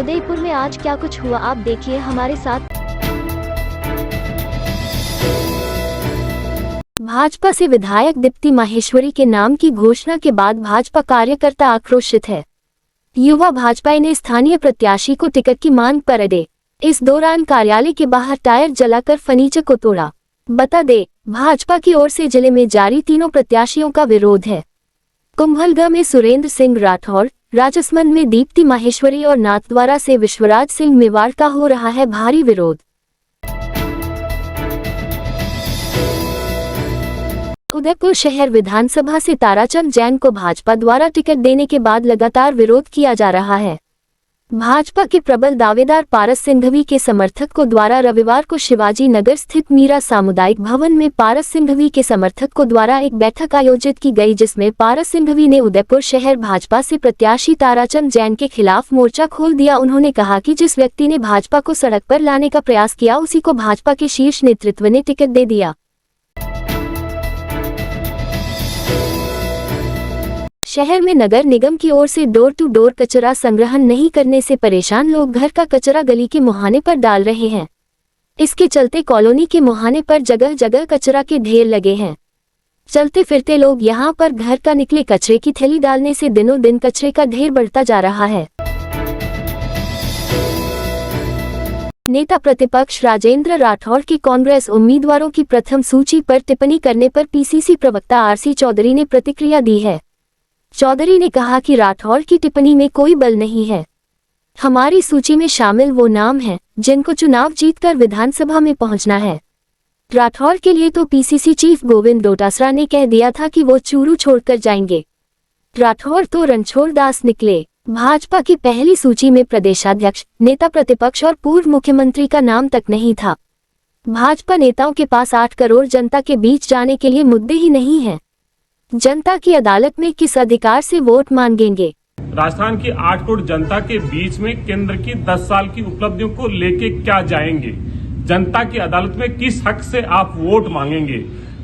उदयपुर में आज क्या कुछ हुआ, आप देखिए हमारे साथ। भाजपा से विधायक दीप्ति माहेश्वरी के नाम की घोषणा के बाद भाजपा कार्यकर्ता आक्रोशित है। युवा भाजपा ने स्थानीय प्रत्याशी को टिकट की मांग पर अड़े। इस दौरान कार्यालय के बाहर टायर जलाकर फर्नीचर को तोड़ा। बता दे, भाजपा की ओर से जिले में जारी तीनों प्रत्याशियों का विरोध है। कुंभलगढ़ में सुरेंद्र सिंह राठौर, राजसमंद में दीप्ति माहेश्वरी और नाथद्वारा से विश्वराज सिंह मेवाड़ का हो रहा है भारी विरोध। उदयपुर शहर विधानसभा से ताराचंद जैन को भाजपा द्वारा टिकट देने के बाद लगातार विरोध किया जा रहा है। भाजपा के प्रबल दावेदार पारस सिंघवी के समर्थकों द्वारा रविवार को शिवाजी नगर स्थित मीरा सामुदायिक भवन में पारस सिंघवी के समर्थकों द्वारा एक बैठक आयोजित की गई, जिसमें पारस सिंघवी ने उदयपुर शहर भाजपा से प्रत्याशी ताराचंद जैन के खिलाफ मोर्चा खोल दिया। उन्होंने कहा कि जिस व्यक्ति ने भाजपा को सड़क पर लाने का प्रयास किया, उसी को भाजपा के शीर्ष नेतृत्व ने टिकट दे दिया। शहर में नगर निगम की ओर से डोर टू डोर कचरा संग्रहण नहीं करने से परेशान लोग घर का कचरा गली के मुहाने पर डाल रहे हैं। इसके चलते कॉलोनी के मुहाने पर जगह जगह कचरा के ढेर लगे हैं। चलते फिरते लोग यहां पर घर का निकले कचरे की थैली डालने से दिनों दिन कचरे का ढेर बढ़ता जा रहा है। नेता प्रतिपक्ष राजेंद्र राठौड़ की कांग्रेस उम्मीदवारों की प्रथम सूची पर टिप्पणी करने पर पीसीसी प्रवक्ता आरसी चौधरी ने प्रतिक्रिया दी है। चौधरी ने कहा कि राठौड़ की टिप्पणी में कोई बल नहीं है। हमारी सूची में शामिल वो नाम हैं जिनको चुनाव जीतकर विधानसभा में पहुंचना है। राठौड़ के लिए तो पीसीसी चीफ गोविंद डोटासरा ने कह दिया था कि वो चूरू छोड़कर जाएंगे। राठौड़ तो रणछोड़ दास निकले। भाजपा की पहली सूची में प्रदेशाध्यक्ष, नेता प्रतिपक्ष और पूर्व मुख्यमंत्री का नाम तक नहीं था। भाजपा नेताओं के पास 8 करोड़ जनता के बीच जाने के लिए मुद्दे ही नहीं है। जनता की अदालत में किस अधिकार से वोट मांगेंगे? राजस्थान की 8 करोड़ जनता के बीच में केंद्र की 10 साल की उपलब्धियों को लेके क्या जाएंगे? जनता की अदालत में किस हक से आप वोट मांगेंगे?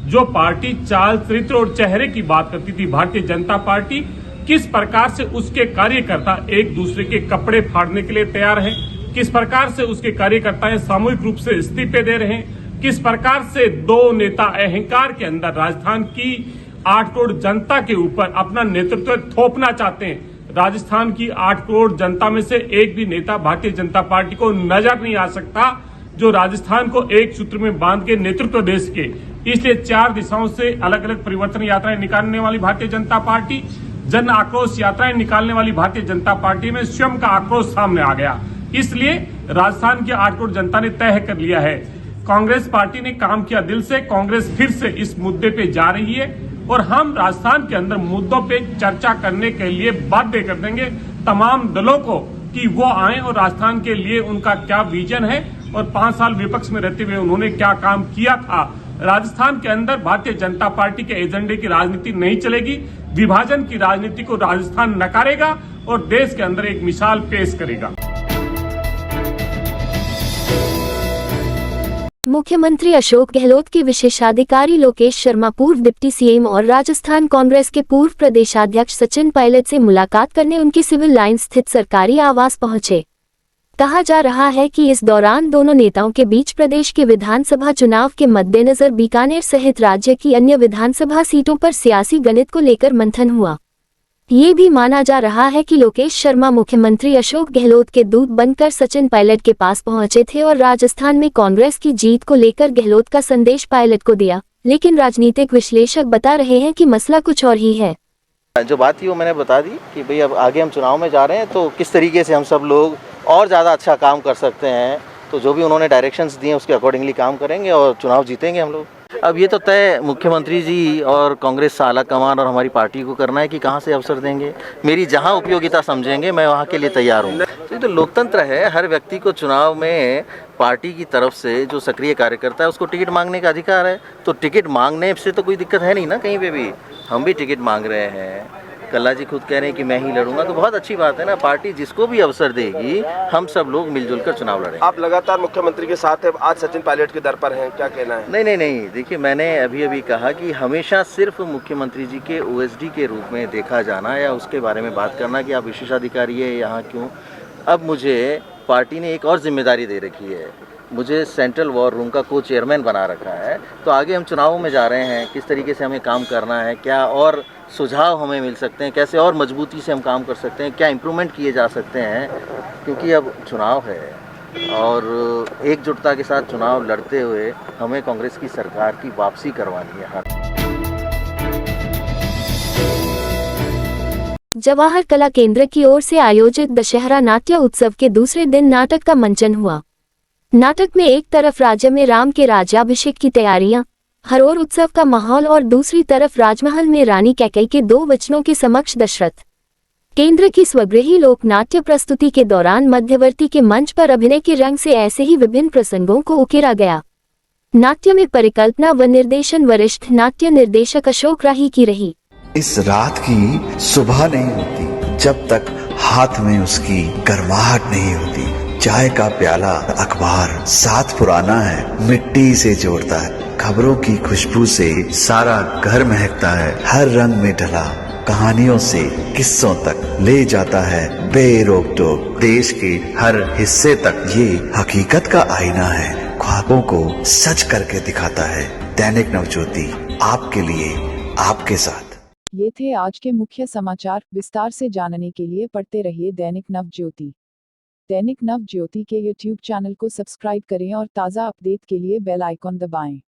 जो पार्टी चाल, चरित्र और चेहरे की बात करती थी भारतीय जनता पार्टी, किस प्रकार से उसके कार्यकर्ता एक दूसरे के कपड़े फाड़ने के लिए तैयार हैं? किस प्रकार से उसके कार्यकर्ता सामूहिक रूप से इस्तीफे दे रहे हैं? किस प्रकार से दो नेता अहंकार के अंदर राजस्थान की 8 करोड़ जनता के ऊपर अपना नेतृत्व थोपना चाहते हैं। राजस्थान की 8 करोड़ जनता में से एक भी नेता भारतीय जनता पार्टी को नजर नहीं आ सकता जो राजस्थान को एक सूत्र में बांध के नेतृत्व दे सके। इसलिए 4 दिशाओं से अलग अलग परिवर्तन यात्राएं निकालने वाली भारतीय जनता पार्टी, जन आक्रोश यात्राएं निकालने वाली भारतीय जनता पार्टी में स्वयं का आक्रोश सामने आ गया। इसलिए राजस्थान की 8 करोड़ जनता ने तय कर लिया है, कांग्रेस पार्टी ने काम किया दिल से। कांग्रेस फिर से इस मुद्दे पे जा रही है और हम राजस्थान के अंदर मुद्दों पे चर्चा करने के लिए बाध्य कर देंगे तमाम दलों को कि वो आए और राजस्थान के लिए उनका क्या विजन है और 5 साल विपक्ष में रहते हुए उन्होंने क्या काम किया था। राजस्थान के अंदर भारतीय जनता पार्टी के एजेंडे की राजनीति नहीं चलेगी। विभाजन की राजनीति को राजस्थान नकारेगा और देश के अंदर एक मिसाल पेश करेगा। मुख्यमंत्री अशोक गहलोत के विशेषाधिकारी लोकेश शर्मा, पूर्व डिप्टी सीएम और राजस्थान कांग्रेस के पूर्व प्रदेशाध्यक्ष सचिन पायलट से मुलाकात करने उनके सिविल लाइन स्थित सरकारी आवास पहुंचे। कहा जा रहा है कि इस दौरान दोनों नेताओं के बीच प्रदेश के विधानसभा चुनाव के मद्देनजर बीकानेर सहित राज्य की अन्य विधानसभा सीटों पर सियासी गणित को लेकर मंथन हुआ। ये भी माना जा रहा है कि लोकेश शर्मा मुख्यमंत्री अशोक गहलोत के दूत बनकर सचिन पायलट के पास पहुंचे थे और राजस्थान में कांग्रेस की जीत को लेकर गहलोत का संदेश पायलट को दिया। लेकिन राजनीतिक विश्लेषक बता रहे हैं कि मसला कुछ और ही है। जो बात थी वो मैंने बता दी कि भाई अब आगे हम चुनाव में जा रहे हैं तो किस तरीके से हम सब लोग और ज़्यादा अच्छा काम कर सकते हैं। तो जो भी उन्होंने डायरेक्शंस दिए उसके अकॉर्डिंगली काम करेंगे और चुनाव जीतेंगे हम लोग। अब ये तो तय मुख्यमंत्री जी और कांग्रेस आला कमान और हमारी पार्टी को करना है कि कहाँ से अवसर देंगे। मेरी जहाँ उपयोगिता समझेंगे मैं वहाँ के लिए तैयार हूँ। तो ये तो लोकतंत्र है, हर व्यक्ति को चुनाव में पार्टी की तरफ से जो सक्रिय कार्यकर्ता है उसको टिकट मांगने का अधिकार है। तो टिकट मांगने से तो कोई दिक्कत है नहीं ना, कहीं पे भी हम भी टिकट मांग रहे हैं। कल्ला जी खुद कह रहे हैं कि मैं ही लड़ूंगा, तो बहुत अच्छी बात है ना। पार्टी जिसको भी अवसर देगी हम सब लोग मिलजुल कर चुनाव लड़ेंगे। आप लगातार मुख्यमंत्री के साथ हैं, आज सचिन पायलट के दर पर हैं, क्या कहना है? नहीं, देखिए मैंने अभी कहा कि हमेशा सिर्फ मुख्यमंत्री जी के ओएसडी के रूप में देखा जाना या उसके बारे में बात करना कि आप विशेषाधिकारी है यहाँ क्यों, अब मुझे पार्टी ने एक और जिम्मेदारी दे रखी है, मुझे सेंट्रल वॉर रूम का को चेयरमैन बना रखा है। तो आगे हम चुनावों में जा रहे हैं, किस तरीके से हमें काम करना है, क्या और सुझाव हमें मिल सकते हैं, कैसे और मजबूती से हम काम कर सकते हैं, क्या इम्प्रूवमेंट किए जा सकते हैं, क्योंकि अब चुनाव है और एकजुटता के साथ चुनाव लड़ते हुए हमें कांग्रेस की सरकार की वापसी करवानी है। जवाहर कला केंद्र की ओर से आयोजित दशहरा नाट्य उत्सव के दूसरे दिन नाटक का मंचन हुआ। नाटक में एक तरफ राज्य में राम के राज्याभिषेक की तैयारियां, हरोर उत्सव का माहौल और दूसरी तरफ राजमहल में रानी कैकेयी के 2 वचनों के समक्ष दशरथ केंद्र की स्वगृही लोक नाट्य प्रस्तुति के दौरान मध्यवर्ती के मंच पर अभिनय के रंग से ऐसे ही विभिन्न प्रसंगों को उकेरा गया। नाट्य में परिकल्पना व निर्देशन वरिष्ठ नाट्य निर्देशक अशोक राही की रही। इस रात की सुबह नहीं होती जब तक हाथ में उसकी गर्माहट नहीं होती। चाय का प्याला, अखबार साथ पुराना है, मिट्टी से जोड़ता है। खबरों की खुशबू से सारा घर महकता है। हर रंग में ढला कहानियों से किस्सों तक ले जाता है बेरोक टोक। देश के हर हिस्से तक ये हकीकत का आईना है, ख्वाबों को सच करके दिखाता है। दैनिक नवज्योति, आपके लिए, आपके साथ। ये थे आज के मुख्य समाचार। विस्तार से जानने के लिए पढ़ते रहिए दैनिक नवज्योति। दैनिक नवज्योति के YouTube चैनल को सब्सक्राइब करें और ताज़ा अपडेट के लिए बेल आइकॉन दबाएं।